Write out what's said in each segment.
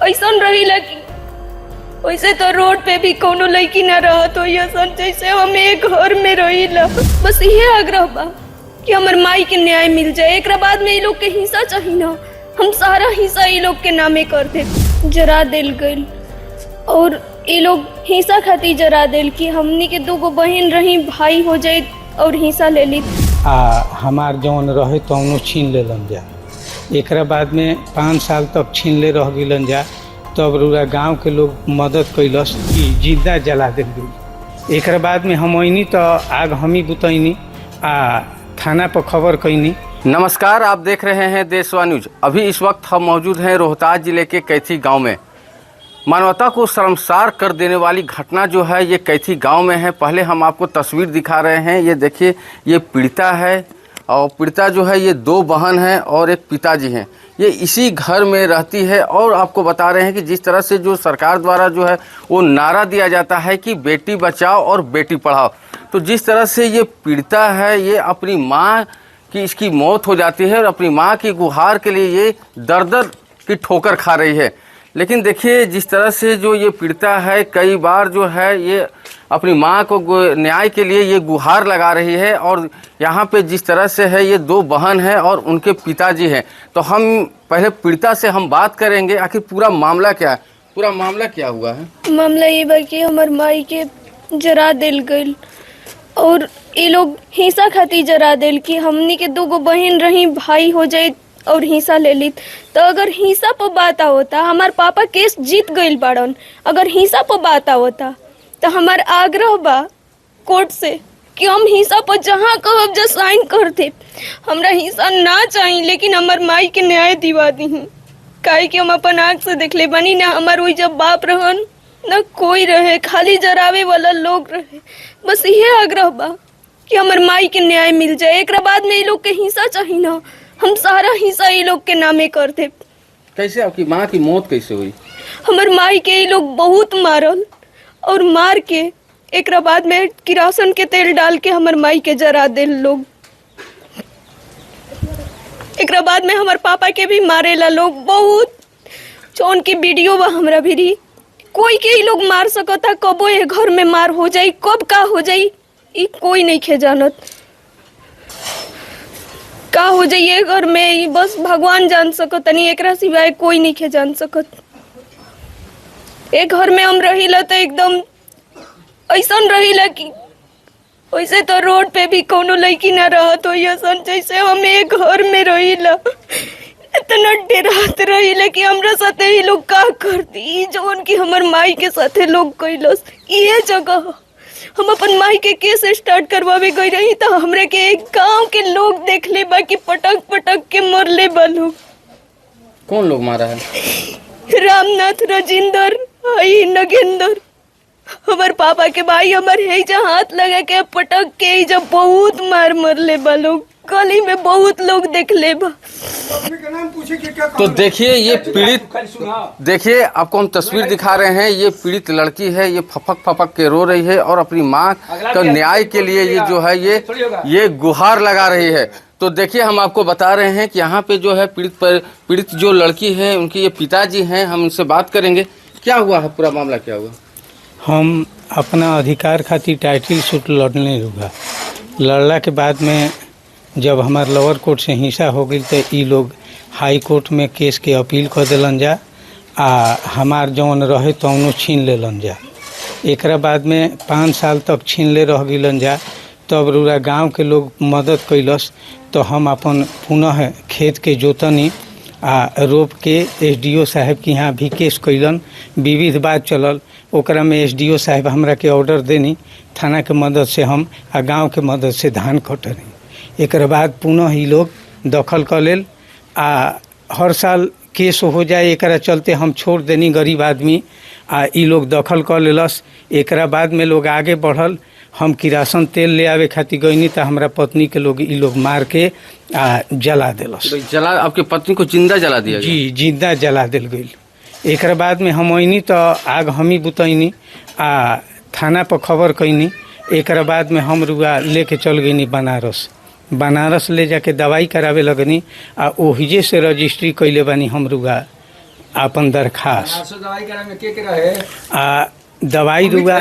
ऐसा रही कि वैसे तो रोड पे भी कोनो लड़की ना रहत हो जैसे हम एक घर में रहीला। बस ये आग्रह बा कि हमार माई के न्याय मिल जाए। एक बाद में ये लोग के हिस्सा चाहिए ना, हम सारा हिस्सा ये लोग के नामे कर दे। जरा दिल गइल और ये लोग हिस्सा खातिर जरा दिल कि हमनी के 2 बहन रही, भाई हो जाए और हिस्सा ले ली। हमार जौन रहे तौनो छीन लेलन जा। एक बाद में 5 साल तक छीन ले रह गिलन जा। तब पूरा गांव के लोग मदद कैलस कि जिंदा जला दिल गई। एक बाद में हम अइनी तो आग हम ही बुतैनी थाना पर खबर कैनी। नमस्कार, आप देख रहे हैं देशवा न्यूज। अभी इस वक्त हम मौजूद हैं रोहतास जिले के कैथी गांव में। मानवता को शर्मसार कर देने वाली घटना जो है ये कैथी गांव में है। पहले हम आपको तस्वीर दिखा रहे हैं। ये देखिए, ये पीड़िता है और पीड़िता जो है ये 2 बहन हैं और एक पिताजी हैं। ये इसी घर में रहती है और आपको बता रहे हैं कि जिस तरह से जो सरकार द्वारा जो है वो नारा दिया जाता है कि बेटी बचाओ और बेटी पढ़ाओ, तो जिस तरह से ये पीड़िता है ये अपनी माँ की इसकी मौत हो जाती है और अपनी माँ की गुहार के लिए ये दर की ठोकर खा रही है। लेकिन देखिए, जिस तरह से जो ये पीड़िता है कई बार जो है ये अपनी माँ को न्याय के लिए ये गुहार लगा रही है। और यहाँ पे जिस तरह से है ये 2 बहन हैं और उनके पिताजी हैं। तो हम पहले पीड़िता से हम बात करेंगे, आखिर पूरा मामला क्या है, पूरा मामला क्या हुआ है। मामला ये बा कि हमार माई के जरा दिल गइल और ये लोग हिस्सा खातिर जरा दिल कि हमनी के 2 बहन रही, भाई हो जाए और हिस्सा ले ली। तो अगर हिस्सा पर बात होता, हमार पापा केस जीत गइल बाड़न, अगर हिस्सा पर बात होता तो हमार आग्रह बा कोर्ट से कि हम हिस्सा पर जहाँ कहब जो साइन कर दे। हमरा हिस्सा ना चाहिए, लेकिन हमार माई के न्याय दिवा दी। काहे कि हम अपन आँख से देख ले बनी ना, हमार वही जब बाप रहन ना कोई रहे, खाली जरावे वाला लोग रहे। बस ये आग्रह बा कि हमार माई के न्याय मिल जाए। एक बाद में ये लोग के हिस्सा चाहिए ना, हम सारा हिस्सा ये लोग के नामे कर दे। कैसे आपकी माँ की मौत कैसे हुई। हमार माई के ये लोग बहुत मारल और मार के एक बाद में किरासन के तेल डाल के हमार माई के जरा दे लोग। एक बाद में हमार पापा के भी मारेला लोग बहुत। जौन की वीडियो बा हमरा भी, कोई के ही लोग मार सकता। कबो ये घर में मार हो जाई, कब का हो जाई ये कोई नहीं खे जानत। का हो जाई ये घर में ये बस भगवान जान सकत, नहीं एकरा सिवाय कोई नहीं खे जान सकत। एक घर में हम रहीला तो एकदम ऐसा रहीला कि वैसे तो रोड पे भी कोनो लड़की ना रहत हो जैसे हम एक घर में रहीला। इतना डरात रहीला कि हमरा साथे ही लोग का करती जो उनकी हमार माई के साथे लोग कैलस। ये जगह हम अपन माई के केस स्टार्ट करवावे गई रही तो हमरे के एक गांव के लोग देख ले बा कि पटक पटक के मरले बा लोग। कौन लोग मारा है। रामनाथ, राजेंद्र, आई नगेंद्र, हमार पापा के भाई हमारे है जहाँ हाथ लगा के पटक के जब बहुत मार मरले बा लोग। गली में बहुत लोग देख ले बा। तो देखिए, ये पीड़ित, देखिए आपको हम तस्वीर दिखा रहे हैं। ये पीड़ित लड़की है, ये फपक के रो रही है और अपनी माँ का न्याय के लिए ये जो है ये गुहार लगा रही है। तो देखिए, हम आपको बता रहे हैं कि यहाँ पे जो है पीड़ित जो लड़की है उनके ये पिताजी हैं। हम उनसे बात करेंगे, क्या हुआ है, पूरा मामला क्या हुआ। हम अपना अधिकार खातिर टाइटल सूट लड़ने रुका। लड़ला के बाद में जब हमार लोअर कोर्ट से हिस्सा हो गई तो ये लोग हाई कोर्ट में केस के अपील कर दिलन जा। हमार जौन रहे तौनो छीन लेलन जा। एक बाद में 5 साल तक छीन ले रह गिलन जा। तब पूरा गांव के लोग मदद कैलस। तो हम अपन पुनः खेत के जोतनी रोप के एसडीओ साहब के यहाँ भी केस कैलन। विविध बात चलल, ओकरा में एसडीओ साहब हमरा के ऑर्डर देनी, थाना के मदद से हम गांव के मदद से धान कटनी। एक बाद पुनः ये लोग दखल कर लेल। हर साल केस हो जाए, एक चलते हम छोड़ देनी गरीब आदमी। ये लोग दखल कर लेलस। एक बाद में लोग आगे बढ़ल। हम किरासन तेल ले आवे खातिर गईनी तो हमारा पत्नी के लोग ये लोग मार के जला दिलस। जला आपके पत्नी को जिंदा जला दिया। जी, जिंदा जला दिल गई। एक बाद में हम अइनी तो आग हम ही बुतैनी थाना पर खबर कैनी। एक बाद में हम रुआ लेके चल गईनी बनारस ले जाके दवाई करावे लगनी। ओहिजे से रजिस्ट्री कैले बानी हम रुआ अपन दरखास्त दवाई करा में के रहे आ दवाई रुआ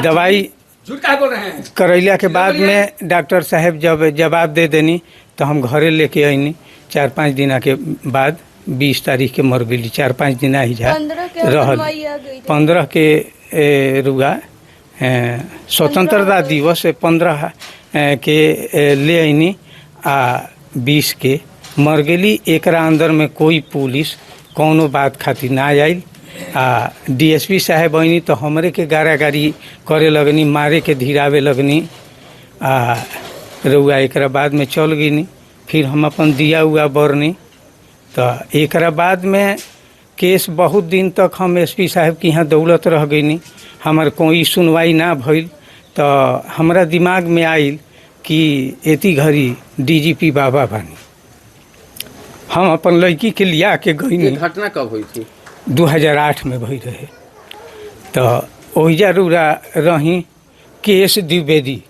दवाई झूठ का बोल रहे हैं। करैला के बाद में डॉक्टर साहब जब जवाब दे देनी तो हम घरे लेके आईनी 4-5 दिन के बाद 20 तारीख के मर गई। 4-5 दिन ही जा 15 के रहल माई आ गई। 15 के रुआ स्वतंत्रता दिवस 15 के ले आईनी आ 20 के मर गई। एकरा अंदर में कोई पुलिस कौनो बात खातिर ना आयल। डीएसपी साहब आईनी तो हमरे के गारागारी करे लगनी, मारे के धीरावे लगनी। रुआ एकरा बाद में चल गईनी। फिर हम अपन दिया हुआ बरनी तो एकरा बाद में केस बहुत दिन तक हम एसपी साहब के यहाँ दौलत रह गईनी। हमार कोई सुनवाई ना भइल तो हमरा दिमाग में आइल कि एती घड़ी डीजीपी बाबा बानी। हम अपन लड़की के लिया के गईनी। ये घटना कब हुई थी? 2008 में भई रहे। तो ओहिजा रुरा रही केस द्विवेदी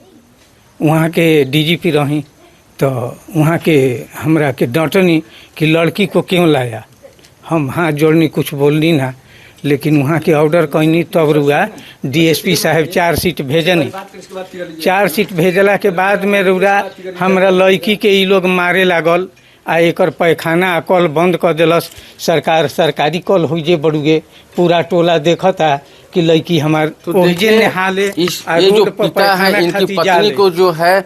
वहाँ के डीजीपी रही। तो वहाँ के हमरा के डांटनी कि लड़की को क्यों लाया। हम हाथ जोड़नी, कुछ बोलनी ना, लेकिन वहाँ के ऑर्डर कैनी तब रुआ डीएसपी साहब 4 सीट भेजनी। 4 सीट भेजला के बाद में रुआ हमरा लड़की के ई लोग मारे लागल। एकर पैखाना कल बंद कर दिलस। सरकारी कल हुई बड़ुए पूरा टोला देखता कि लड़की हमार तो ये जो पिता है इनकी पत्नी को जो है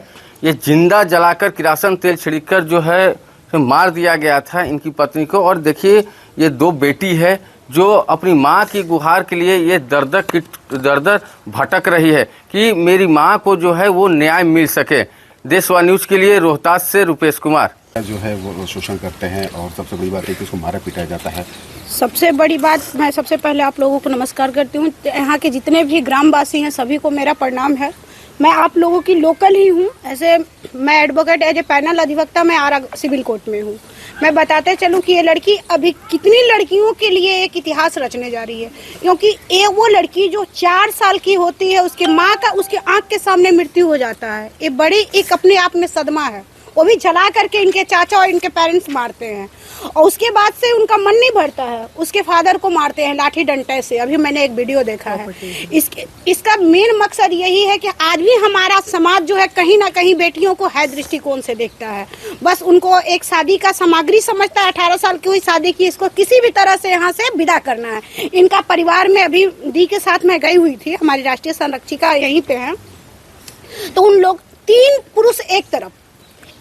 ये जिंदा जलाकर किरासन तेल छिड़कर जो है मार दिया गया था इनकी पत्नी को। और देखिए ये 2 बेटी है जो अपनी माँ की गुहार के लिए ये दर भटक रही है कि मेरी माँ को जो है वो न्याय मिल सके। देशवाणी न्यूज के लिए रोहतास से रुपेश कुमार। जो है वो शोषण करते हैं और सबसे बड़ी बात है कि उसको मारा पीटा जाता है। सबसे बड़ी बात, मैं सबसे पहले आप लोगों को नमस्कार करती हूँ। यहाँ के जितने भी ग्रामवासी हैं सभी को मेरा प्रणाम है। मैं आप लोगों की लोकल ही हूँ। ऐसे मैं एडवोकेट एज ए पैनल अधिवक्ता मैं आरा सिविल कोर्ट में हूँ। मैं बताते चलूँ कि ये लड़की अभी कितनी लड़कियों के लिए एक इतिहास रचने जा रही है, क्योंकि ये वो लड़की जो 4 साल की होती है उसके माँ का उसके आँख के सामने मृत्यु हो जाता है। ये बड़ी एक अपने आप में सदमा है। वो भी जला करके इनके चाचा और इनके पेरेंट्स मारते हैं और उसके बाद से उनका मन नहीं भरता है, उसके फादर को मारते हैं लाठी डंडे से। अभी मैंने एक वीडियो देखा है। इसका मेन मकसद यही है कि आज भी हमारा समाज जो है कहीं ना कहीं बेटियों को है दृष्टिकोण से देखता है। बस उनको एक शादी का सामग्री समझता है। 18 साल की हुई शादी की, इसको किसी भी तरह से यहाँ से विदा करना है। इनका परिवार में अभी दी के साथ मैं गई हुई थी, हमारी राष्ट्रीय संरक्षिका यहीं पे है। तो उन लोग 3 पुरुष एक तरफ,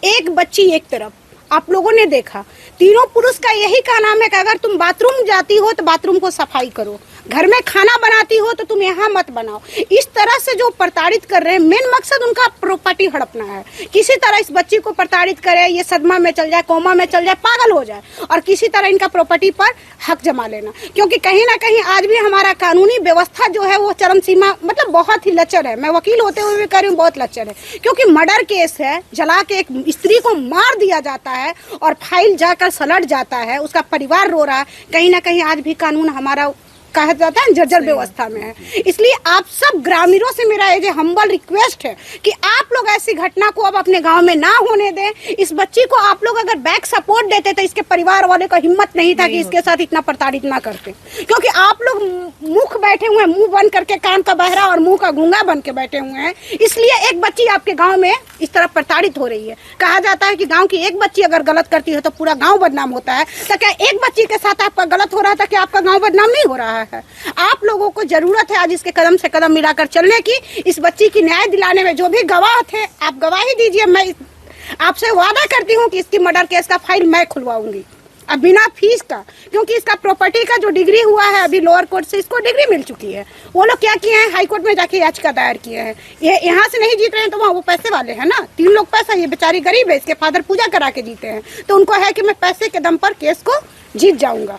एक बच्ची एक तरफ, आप लोगों ने देखा। तीनों पुरुष का यही का नाम है कि अगर तुम बाथरूम जाती हो तो बाथरूम को सफाई करो, घर में खाना बनाती हो तो तुम यहाँ मत बनाओ। इस तरह से जो प्रताड़ित कर रहे हैं, मेन मकसद उनका प्रॉपर्टी हड़पना है। किसी तरह इस बच्ची को प्रताड़ित करे, ये सदमा में चल जाए, कोमा में चल जाए, पागल हो जाए और किसी तरह इनका प्रॉपर्टी पर हक जमा लेना। क्योंकि कहीं ना कहीं आज भी हमारा कानूनी व्यवस्था जो है वो चरम सीमा मतलब बहुत ही लचर है। मैं वकील होते हुए भी कह रही हूँ बहुत लचर है, क्योंकि मर्डर केस है, जला के एक स्त्री को मार दिया जाता है और फाइल जाकर सलट जाता है, उसका परिवार रो रहा है। कहीं ना कहीं आज भी कानून हमारा कहा जाता है जर्जर व्यवस्था में है। इसलिए आप सब ग्रामीणों से मेरा ये हम्बल रिक्वेस्ट है कि आप लोग ऐसी घटना को अब अपने गांव में ना होने दें। इस बच्ची को आप लोग अगर बैक सपोर्ट देते तो इसके परिवार वाले को हिम्मत नहीं था कि इसके साथ इतना प्रताड़ित ना करते, क्योंकि आप लोग मुख बैठे हुए हैं, मुंह बंद करके, कान का बहरा और मुंह का गूंगा बन के बैठे हुए हैं। इसलिए एक बच्ची आपके गाँव में इस तरह प्रताड़ित हो रही है। कहा जाता है कि गाँव की एक बच्ची अगर गलत करती है तो पूरा गाँव बदनाम होता है। तो क्या एक बच्ची के साथ आपका गलत हो रहा था कि आपका गाँव बदनाम नहीं हो रहा है? आप लोगों को जरूरत है आज इसके कदम से कदम मिलाकर चलने की। इस बच्ची की न्याय दिलाने में जो भी गवाह थे आप गवाही दीजिए। मैं आपसे वादा करती हूँ कि इसकी मर्डर केस का फाइल मैं खुलवाऊंगी, अब बिना फीस का, क्योंकि इसका प्रॉपर्टी का जो डिग्री हुआ है अभी लोअर कोर्ट से इसको डिग्री मिल चुकी है। वो लोग क्या किए हैं, हाई कोर्ट में जाके याचिका दायर किए हैं। ये यहाँ से नहीं जीत रहे हैं तो वहाँ वो पैसे वाले हैं ना, 3 लोग पैसा, ये बेचारी गरीब है, इसके फादर पूजा करा के जीते हैं, तो उनको है कि मैं पैसे के दम पर केस को जीत जाऊंगा।